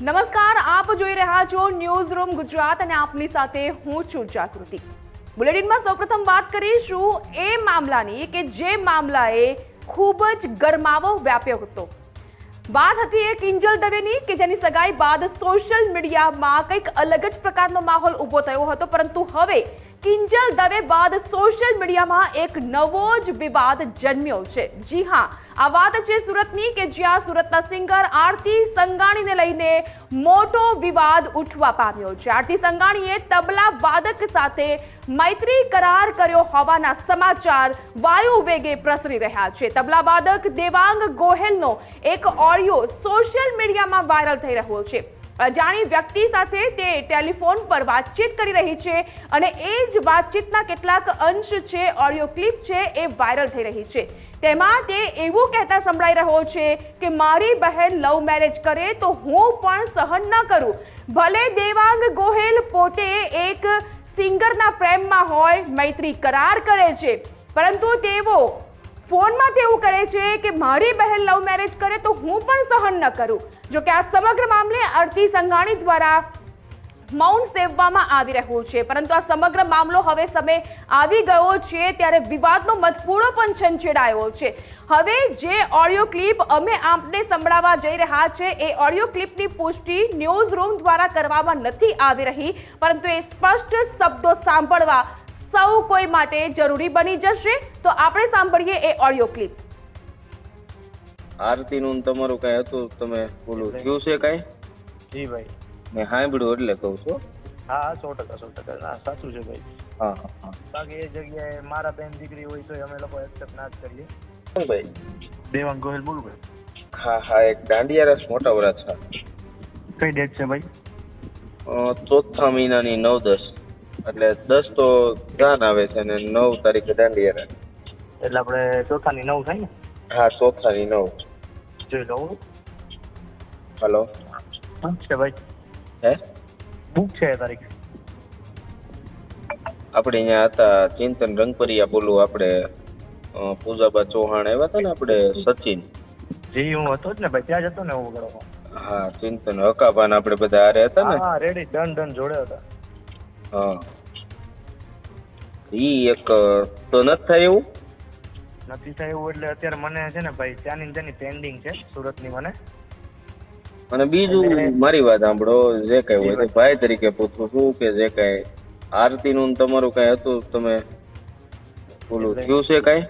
નમસ્કાર, આપ જોઈ રહ્યા છો ન્યૂઝ રૂમ ગુજરાત અને આપની સાથે હું છું જાગૃતિ। બુલેટિનમાં સૌપ્રથમ વાત કરીશું એ મામલાની કે જે મામલાએ ખૂબ જ ગરમાવો વ્યાપ્યો હતો। વાત હતી એ કિંજલ દવેની કે જેની સગાઈ બાદ સોશિયલ મીડિયામાં કંઈક અલગ જ પ્રકારનો માહોલ ઊભો થયો હતો, પરંતુ હવે કિંજલ દવે બાદ સોશિયલ મીડિયામાં એક નવો જ વિવાદ જન્મ્યો છે। જી હા, આ વાત છે સુરતની કે જ્યાં સુરતના સિંગર આરતી સંઘાણીને લઈને મોટો વિવાદ ઉઠવા પામ્યો છે। આરતી સંઘાણીએ તબલા વાદક સાથે મૈત્રી કરાર કર્યો હોવાના સમાચાર વાયુ વેગે પ્રસરી રહ્યા છે। તબલા વાદક દેવાંગ ગોહેલનો એક ઓડિયો સોશિયલ મીડિયામાં વાયરલ થઈ રહ્યો છે। અજાણી વ્યક્તિ સાથે તે ટેલિફોન પર વાતચીત કરી રહી છે અને એ જ વાતચીતના કેટલાક અંશ છે, ઓડિયો ક્લિપ છે, એ વાયરલ થઈ રહી છે। તેમાં તે એવું કહેતા સંભળાઈ રહ્યો છે કે મારી બહેન લવ મેરેજ કરે તો હું પણ સહન ન કરું। ભલે દેવાંગ ગોહેલ પોતે એક સિંગરના પ્રેમમાં હોય, મૈત્રી કરાર કરે છે, પરંતુ તેઓ ફોનમાં તેવું કરે છે કે મારી બહેન લવ મેરેજ કરે તો હું પણ સહન ન કરું। જો કે આ સમગ્ર મામલે આરતી સંઘાણી દ્વારા મૌન સેવવામાં આવી રહ્યું છે, પરંતુ આ સમગ્ર મામલો હવે સામે આવી ગયો છે ત્યારે વિવાદનો મધપૂડો પણ છંછેડાયો છે। હવે જે ઓડિયો ક્લિપ અમે આપને સંભળાવવા જઈ રહ્યા છે એ ઓડિયો ક્લિપની પુષ્ટિ ન્યૂઝ રૂમ દ્વારા કરવામાં નથી આવી રહી, પરંતુ એ સ્પષ્ટ શબ્દો સાંભળવા સૌ કોઈ માટે જરૂરી બની જશે। તો આપણે સાંભળીએ એ ઓડિયો ક્લિપ। આરતી નું તમારું કઈ હતું, તમે બોલું થયું છે કઈ? જી ભાઈ, મેં સાંભળ્યું એટલે કહું છું। હા 100% ના સાચું છે ભાઈ। હા હા હા, બાકી એ જગ્યાએ મારા બેન દીકરી હોય તો અમે લોકો એક્સેપ્ટ ના જ કરીએ। શું ભાઈ? દેવાંગ ગોહિલ બોલું ભાઈ। હા હા, એક દાંડિયા રસ મોટા વરાછા। કઈ ડેટ છે ભાઈ? ચોથા મહિનાની 9-10, એટલે 10 તો જાન આવે છે ને 9 તારીખે દાંડિયા રસ। એટલે આપણે ચોથાની 9 થાય ને? હા, ચોથાની 9। જોઈ લઉં। હલો, બુક છે ભાઈ? હે બુક છે એ તારીખ? આપણે અહીંયા હતા ચિંતન રંગપરિયા બોલું, આપણે પૂજાબા ચૌહાણ આવ્યા હતા ને, આપણે સચિન। જી હું હતો જ ને ભાઈ, ત્યાં જ હતો ને હું વગેરે। હા, ચિંતન હકાભાન આપણે બધા હારે હતા ને। હા રેડી, ડન જોડે હતા। હા, ઈ એક તો નથી થાય એવું? નથી થાય એવું એટલે અત્યારે મને છે ને ભાઈ ત્યાંની પેન્ડિંગ છે સુરતની મને। અને બીજું મારી વાત સાંભળો, જે કઈ હોય તો ભાઈ તરીકે પૂછું છું કે જે કઈ આરતી નું તમારું કઈ હતું, તમે બોલું થયું છે કઈ?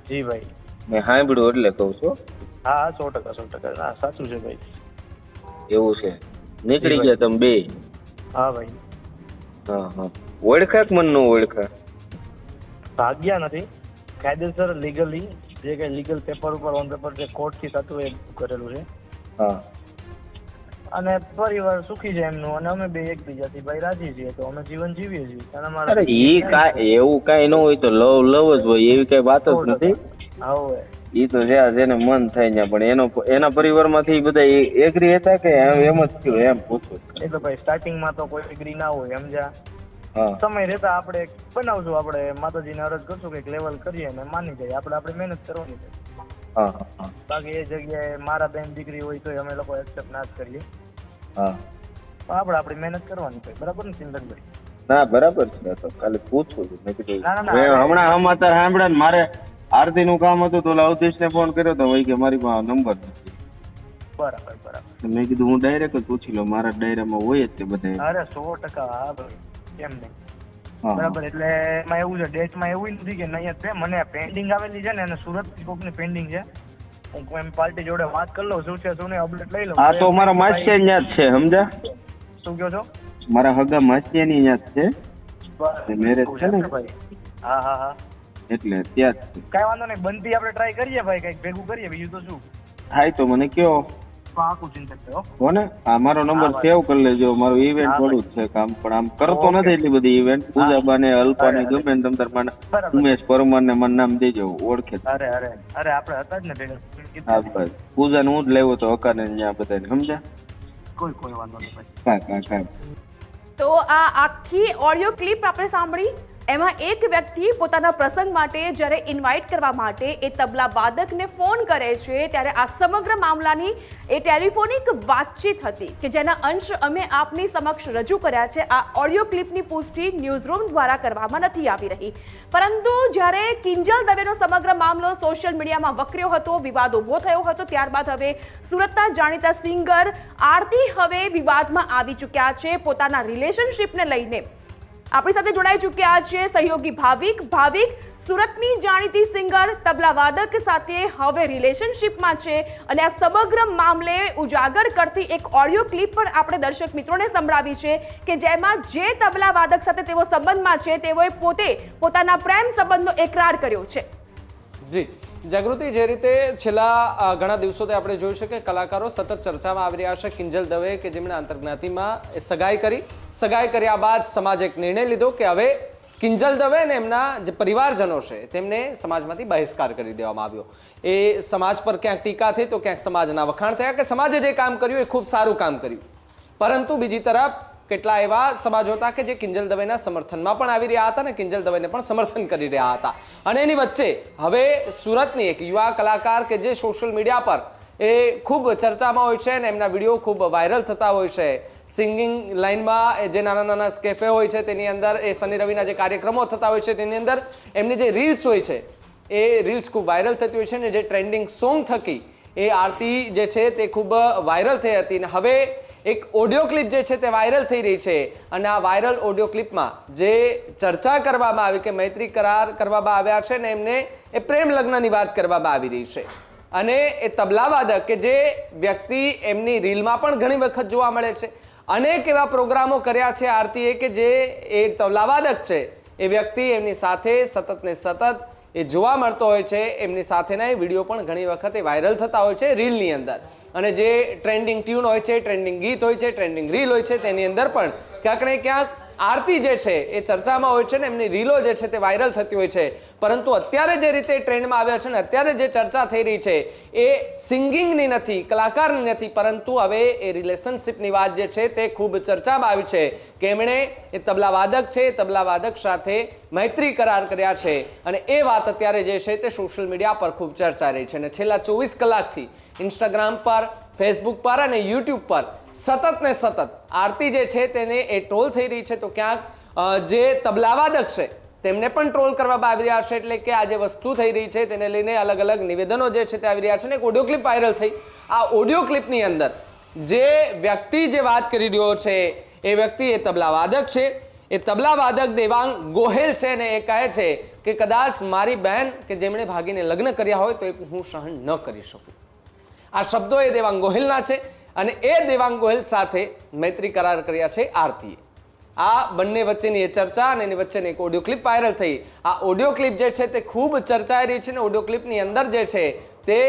જી ભાઈ, મેં સાંભળ્યું એટલે કહું છું। હા 100% ના સાચું છે ભાઈ। એવું છે? નીકળી ગયા તમે બે? હા ભાઈ। હા હા, ઓળખા કે મન નો ઓળખા? ભાગ્યા નથી, કાયદેસર લીગલી જે કઈ લીગલ પેપર ઉપર ઓન પેપર જે કોર્ટ થી થતું એ કરેલું છે। હા, અને પરિવાર સુખી છે એમનું, અને અમે બે એકબીજાથી ભાઈ રાજી છીએ તો અમે જીવન જીવીએ છીએ। અને અરે અમારા ઈ કાંઈ એવું કાંઈ ન હોય તો લવ જ હોય, એવી કઈ વાત જ નથી। હવે ઈ તો જ્યાં જેને મન થાય ત્યાં, પણ એના પરિવારમાંથી બધા એગ્રી હતા કે એમ જ થયું એમ પૂછું? એ તો ભાઈ સ્ટાર્ટિંગમાં તો કોઈ એગ્રી ના હોય, સમજ્યા? હા, સમય રહેતા આપણે બનાવશું, આપણે માતાજીને અરજ કરશું કે લેવલ કરીએ ને માની જાય, આપણે આપણી મહેનત કરવાની છે। હા હા, બાકી એ જગ્યાએ મારા બેન દીકરી હોય તો અમે લોકો એક્સેપ્ટ ના જ કરીએ। હા, આપણે આપણી મહેનત કરવાની છે, બરાબર ને ચિંતનભાઈ? ના બરાબર છે, તો ખાલી પૂછું છું। મેં કીધું ના, ના, મેં હમણાં સમાચાર સાંભળ્યા ને મારે આરતી નું કામ હતું તો અવધેશ ને ફોન કર્યો તો કે મારી પાસે નંબર નથી। બરાબર। મેં કીધું હું ડાયરેક્ટ જ પૂછી લઉં, મારા ડાયરામાં હોય જ તે બધા। અરે 100%, હા ભાઈ, કેમ નહીં? હા બરાબર, એટલે એમાં એવું છે, ડેટમાં એવું નથી કે નહીં છે, મને પેન્ડિંગ આવેલી છે ને, અને સુરત કોકની પેન્ડિંગ છે। હું એમ પાર્ટી જોડે વાત કરી લઉં, શું છે શું નહીં અપડેટ લઈ લઉં। આ તો મારા માસિયા ન્યા જ છે, સમજ્યા? શું કહો છો? મારા હગા માસિયાની ન્યા જ છે, મેરેજ છે ને ભાઈ? હા, એટલે ત્યાં જ છે। કઈ વાંધો નહીં, બનતી આપણે ટ્રાય કરીએ ભાઈ, કઈક ભેગું કરીએ, બીજું તો શું થાય તો મને કયો આખું ચિંતક છે હો ને। આ મારો નંબર સેવ કરી લેજો, મારું ઇવેન્ટ વાળું જ છે કામ, પણ આમ કરતો નથી એટલી બધી ઇવેન્ટ। પૂજાબા ને અલ્પા ને ગમે ને તમ તાર બરાબર। ઉમેશ પરમાર ને મને નામ દેજો, ઓળખે। અરે આપણે હતા જ ને ભેગા। હા ભાઈ, પૂજા ને હું જ લાવ્યો તો હકાને ત્યાં બધાને, સમજ્યા? કોઈ વાંધો નહીં ભાઈ। કાંઈ તો આ આખી ઓડિયો ક્લિપ આપણે સાંભળી એમાં એક વ્યક્તિ પોતાના પ્રસંગ માટે જ્યારે ઇન્વાઇટ કરવા માટે એ તબલા વાદકને ફોન કરે છે ત્યારે આ સમગ્ર મામલાની એ ટેલિફોનિક વાતચીત હતી કે જેના અંશ અમે આપની સમક્ષ રજૂ કર્યા છે. આ ઓડિયો ક્લિપની પુષ્ટિ ન્યૂઝરૂમ દ્વારા કરવામાં નથી આવી રહી, પરંતુ જ્યારે કિંજલ દવેનો સમગ્ર મામલો સોશિયલ મીડિયામાં વકર્યો હતો, વિવાદ ઊભો થયો હતો, ત્યારબાદ હવે સુરતના જાણીતા સિંગર આરતી હવે વિવાદમાં આવી ચૂક્યા છે. પોતાના રિલેશનશિપને લઈને આપણી સાથે જોડાઈ ચૂક્યા છે સહયોગી ભાવિક સુરતની જાણીતી સિંગર તબલા વાદક સાથે હવે રિલેશનશિપમાં છે અને આ સમગ્ર મામલે ઉજાગર કરતી એક ઓડિયો ક્લિપ પણ આપણે દર્શક મિત્રોને સંભળાવી છે કે જેમાં જે તબલા વાદક સાથે તેઓ સંબંધમાં છે તેઓએ પોતે પોતાના પ્રેમ સંબંધનો એકરાર કર્યો છે. જી જાગૃતિ, જે રીતે છેલ્લા ઘણા દિવસોથી આપણે જોયું છે કે કલાકારો સતત ચર્ચામાં આવી રહ્યા છે. કિંજલ દવે કે જેમણે આંતરજ્ઞાતિમાં સગાઈ કર્યા બાદ સમાજે એક નિર્ણય લીધો કે હવે કિંજલ દવે અને એમના જે પરિવારજનો છે તેમને સમાજમાંથી બહિષ્કાર કરી દેવામાં આવ્યો. એ સમાજ પર ક્યાંક ટીકા થઈ તો ક્યાંક સમાજના વખાણ થયા કે સમાજે જે કામ કર્યું એ ખૂબ સારું કામ કર્યું, પરંતુ બીજી તરફ કેટલા એવા સમાજો હતા કે જે કિંજલ દવેના સમર્થનમાં પણ આવી રહ્યા હતા અને કિંજલ દવેને પણ સમર્થન કરી રહ્યા હતા. અને એની વચ્ચે હવે સુરતની એક યુવા કલાકાર કે જે સોશિયલ મીડિયા પર એ ખૂબ ચર્ચામાં હોય છે અને એમના વિડીયો ખૂબ વાયરલ થતા હોય છે. સિંગિંગ લાઇનમાં જે નાના નાના કેફે હોય છે તેની અંદર એ શનિ રવિના જે કાર્યક્રમો થતા હોય છે તેની અંદર એમની જે રીલ્સ હોય છે એ રીલ્સ ખૂબ વાયરલ થતી હોય છે અને જે ટ્રેન્ડિંગ સોંગ થકી એ આરતી જે છે તે ખૂબ વાયરલ થઈ હતી. અને હવે એક ઓડિયો ક્લિપ જે છે તે વાયરલ થઈ રહી છે અને આ વાયરલ ઓડિયો ક્લિપમાં જે ચર્ચા કરવામાં આવી કે મૈત્રી કરાર કરવામાં આવ્યા છે ને એમને એ પ્રેમ લગ્નની વાત કરવામાં આવી રહી છે. અને એ તબલાવાદક કે જે વ્યક્તિ એમની રીલમાં પણ ઘણી વખત જોવા મળે છે, અનેક એવા પ્રોગ્રામો કર્યા છે આરતીએ કે જે એ તબલાવાદક છે એ વ્યક્તિ એમની સાથે સતત ને સતત એ જોવા મળતો હોય છે. એમની સાથેના એ વિડીયો પણ ઘણી વખત એ વાયરલ થતા હોય છે રીલની અંદર. અને જે ટ્રેન્ડિંગ ટ્યુન હોય છે, ટ્રેન્ડિંગ ગીત હોય છે, ટ્રેન્ડિંગ રીલ હોય છે તેની અંદર પણ ક્યાંક ને ક્યાંક આરતી જે છે એ ચર્ચામાં હોય છે ને એમની રીલો જે છે તે વાયરલ થતી હોય છે. પરંતુ અત્યારે જે રીતે ટ્રેન્ડમાં આવ્યા છે ને અત્યારે જે ચર્ચા થઈ રહી છે એ સિંગિંગની નથી, કલાકારની નથી, પરંતુ હવે એ રિલેશનશિપની વાત જે છે તે ખૂબ ચર્ચામાં આવી છે કે એમણે એ તબલા વાદક છે, તબલા વાદક સાથે મૈત્રી કરાર કર્યા છે. અને એ વાત અત્યારે જે છે તે સોશિયલ મીડિયા પર ખૂબ ચર્ચા રહી છે. અને છેલ્લા 24 કલાકથી ઇન્સ્ટાગ્રામ પર, ફેસબુક પર અને યુટ્યુબ પર સતત ને સતત આરતી જે છે તેને એ ટ્રોલ થઈ રહી છે. તો ક્યાંક જે તબલાવાદક છે તેમને પણ ટ્રોલ કરવામાં આવી રહ્યા છે. એટલે કે આ જે વસ્તુ થઈ રહી છે તેને લઈને અલગ અલગ નિવેદનો જે છે તે આવી રહ્યા છે. ને એક ઓડિયો ક્લિપ વાયરલ થઈ. આ ઓડિયો ક્લિપની અંદર જે વ્યક્તિ જે વાત કરી રહ્યો છે એ વ્યક્તિ એ તબલાવાદક છે. એ તબલાવાદક દેવાંગ ગોહેલ છે ને એ કહે છે કે કદાચ મારી બહેન કે જેમણે ભાગીને લગ્ન કર્યા હોય તો એ હું સહન ન કરી શકું. આ શબ્દો એ દેવાંગ ગોહિલના છે અને એ દેવાંગ ગોહિલ સાથે મૈત્રી કરાર કર્યા છે આરતીએ. આ બંને વચ્ચેની એ ચર્ચા અને એની વચ્ચેની એક ઓડિયો ક્લિપ વાયરલ થઈ. આ ઓડિયો ક્લિપ જે છે તે ખૂબ ચર્ચાઈ રહી છે અને ઓડિયો ક્લિપની અંદર જે છે તે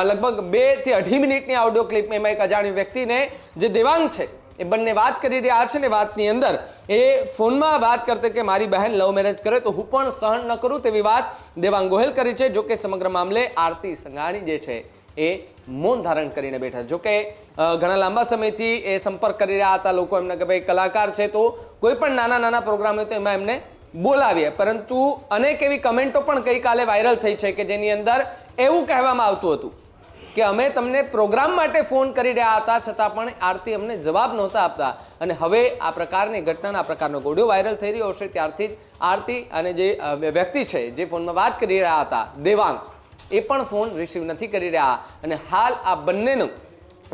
લગભગ 2 થી 2.5 મિનિટની આ ઓડિયો ક્લિપ એમાં એક અજાણ્યો વ્યક્તિને જે દેવાંગ છે એ બંને વાત કરી રહ્યા છે ને વાતની અંદર એ ફોનમાં વાત કરતે કે મારી બહેન લવ મેરેજ કરે તો હું પણ સહન ન કરું તેવી વાત દેવાંગ ગોહિલ કરી છે. જો કે સમગ્ર મામલે આરતી સંઘાણી જે છે એ મૌન ધારણ કરીને બેઠા. જો કે ઘણા લાંબા સમયથી એ સંપર્ક કરી રહ્યા હતા લોકો એમને કે ભાઈ કલાકાર છે તો કોઈ પણ નાના નાના પ્રોગ્રામ હોય તો એમાં એમને બોલાવીએ, પરંતુ અનેક એવી કમેન્ટો પણ ગઈકાલે વાયરલ થઈ છે કે જેની અંદર એવું કહેવામાં આવતું હતું કે અમે તમને પ્રોગ્રામ માટે ફોન કરી રહ્યા હતા છતાં પણ આરતી અમને જવાબ નહોતા આપતા. અને હવે આ પ્રકારની ઘટનાના આ પ્રકારનો ઓડિયો વાયરલ થઈ રહ્યો છે ત્યારથી જ આરતી અને જે વ્યક્તિ છે જે ફોનમાં વાત કરી રહ્યા હતા દેવાંગ એ પણ ફોન રિસીવ નથી કરી રહ્યા. અને હાલ આ બંનેનું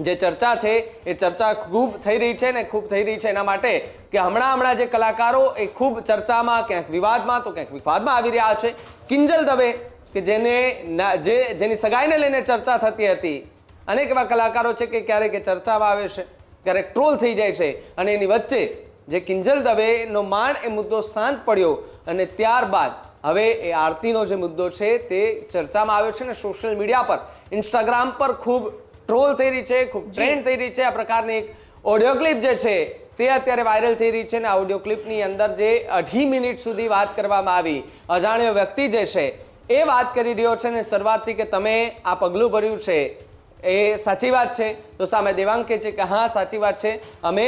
જે ચર્ચા છે એ ચર્ચા ખૂબ થઈ રહી છે ને ખૂબ થઈ રહી છે એના માટે કે હમણાં જે કલાકારો એ ખૂબ ચર્ચામાં, ક્યાંક વિવાદમાં તો ક્યાંક વિવાદમાં આવી રહ્યા છે. કિંજલ દવે કે જેની સગાઈને લઈને ચર્ચા થતી હતી, અનેક એવા કલાકારો છે કે ક્યારેક ચર્ચામાં આવે છે, ક્યારેક ટ્રોલ થઈ જાય છે. અને એની વચ્ચે જે કિંજલ દવેનો માંડ એ મુદ્દો શાંત પડ્યો અને ત્યારબાદ હવે એ આરતીનો જે મુદ્દો છે તે ચર્ચામાં આવ્યો છે ને સોશિયલ મીડિયા પર, ઇન્સ્ટાગ્રામ પર ખૂબ ટ્રોલ થઈ રહી છે, ખૂબ ટ્રેન્ડ થઈ રહી છે. આ પ્રકારની એક ઓડિયો ક્લિપ જે છે તે અત્યારે વાયરલ થઈ રહી છે. ને આ ઓડિયો ક્લિપની અંદર જે 2.5 મિનિટ સુધી વાત કરવામાં આવી, અજાણ્યો વ્યક્તિ જે છે એ વાત કરી રહ્યો છે ને શરૂઆતથી કે તમે આ પગલું ભર્યું છે એ સાચી વાત છે. તો સામે દેવાંગ કહે છે કે હા સાચી વાત છે, અમે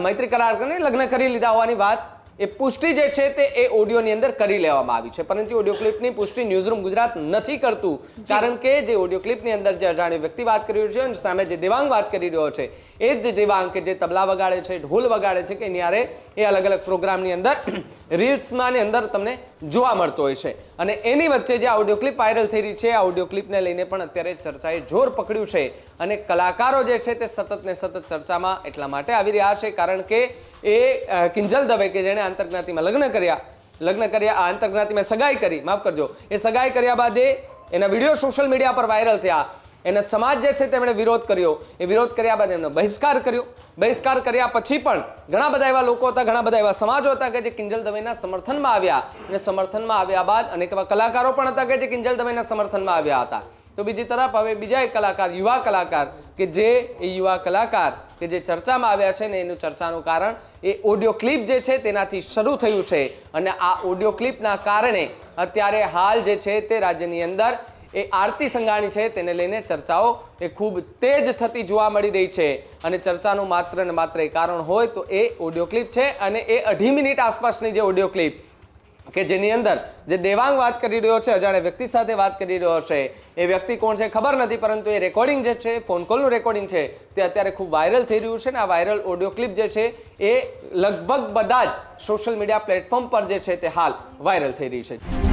મૈત્રી કરાર કરીને લગ્ન કરી લીધા હોવાની વાત એ પુષ્ટિ જે છે તે એ ઓડિયોની અંદર કરી લેવામાં આવી છે, પરંતુ ઓડિયો ક્લિપની પુષ્ટિ ન્યૂઝરૂમ ગુજરાત નથી કરતું, કારણ કે જે ઓડિયો ક્લિપની અંદર જે અજાણ્યો વ્યક્તિ વાત કરી રહ્યો છે અને સામે જે દેવાંગ વાત કરી રહ્યો છે, એ જ દેવાંગ કે જે તબલા વગાડે છે, ઢોલ વગાડે છે, કે એની હારે એ અલગ અલગ પ્રોગ્રામની અંદર રીલ્સમાં ની અંદર તમને જોવા મળતો હોય છે. અને એની વચ્ચે જે ઓડિયો ક્લિપ વાયરલ થઈ રહી છે, આ ઓડિયો ક્લિપને લઈને પણ અત્યારે ચર્ચાએ જોર પકડ્યું છે અને કલાકારો જે છે તે સતત ને સતત ચર્ચામાં એટલા માટે આવી રહ્યા છે કારણ કે એ કિંજલ દવે કે જેણે આંતરજ્ઞાતિમાં લગ્ન કર્યા આ આંતરજ્ઞાતિમાં સગાઈ કરી, માફ કરજો, એ સગાઈ કર્યા બાદ એના વિડીયો સોશિયલ મીડિયા પર વાયરલ થયા. એના સમાજ જે છે તેમણે વિરોધ કર્યો, એ વિરોધ કર્યા બાદ એમનો બહિષ્કાર કર્યા પછી પણ ઘણા બધા એવા લોકો હતા, ઘણા બધા એવા સમાજો હતા કે જે કિંજલ દવેના સમર્થનમાં આવ્યા, અને સમર્થનમાં આવ્યા બાદ અનેક એવા કલાકારો પણ હતા કે જે કિંજલ દવેના સમર્થનમાં આવ્યા હતા. તો બીજી તરફ હવે બીજા એક કલાકાર, યુવા કલાકાર કે જે ચર્ચામાં આવ્યા છે ને એનું ચર્ચાનું કારણ એ ઓડિયો ક્લિપ જે છે તેનાથી શરૂ થયું છે. અને આ ઓડિયો ક્લિપના કારણે અત્યારે હાલ જે છે તે રાજ્યની અંદર એ આરતી સંઘાણી છે તેને લઈને ચર્ચાઓ એ ખૂબ તેજ થતી જોવા મળી રહી છે. અને ચર્ચાનું માત્ર ને માત્ર એ કારણ હોય તો એ ઓડિયો ક્લિપ છે, અને એ 2.5 મિનિટ આસપાસની જે ઓડિયો ક્લિપ કે જેની અંદર જે દેવાંગ વાત કરી રહ્યો છે, અજાણ્યા વ્યક્તિ સાથે વાત કરી રહ્યો છે, એ વ્યક્તિ કોણ છે ખબર નથી, પરંતુ એ રેકોર્ડિંગ જે છે, ફોન કોલનું રેકોર્ડિંગ છે, તે અત્યારે ખૂબ વાયરલ થઈ રહ્યું છે. ને આ વાયરલ ઓડિયો ક્લિપ જે છે એ લગભગ બધા જ સોશિયલ મીડિયા પ્લેટફોર્મ પર જે છે તે હાલ વાયરલ થઈ રહી છે.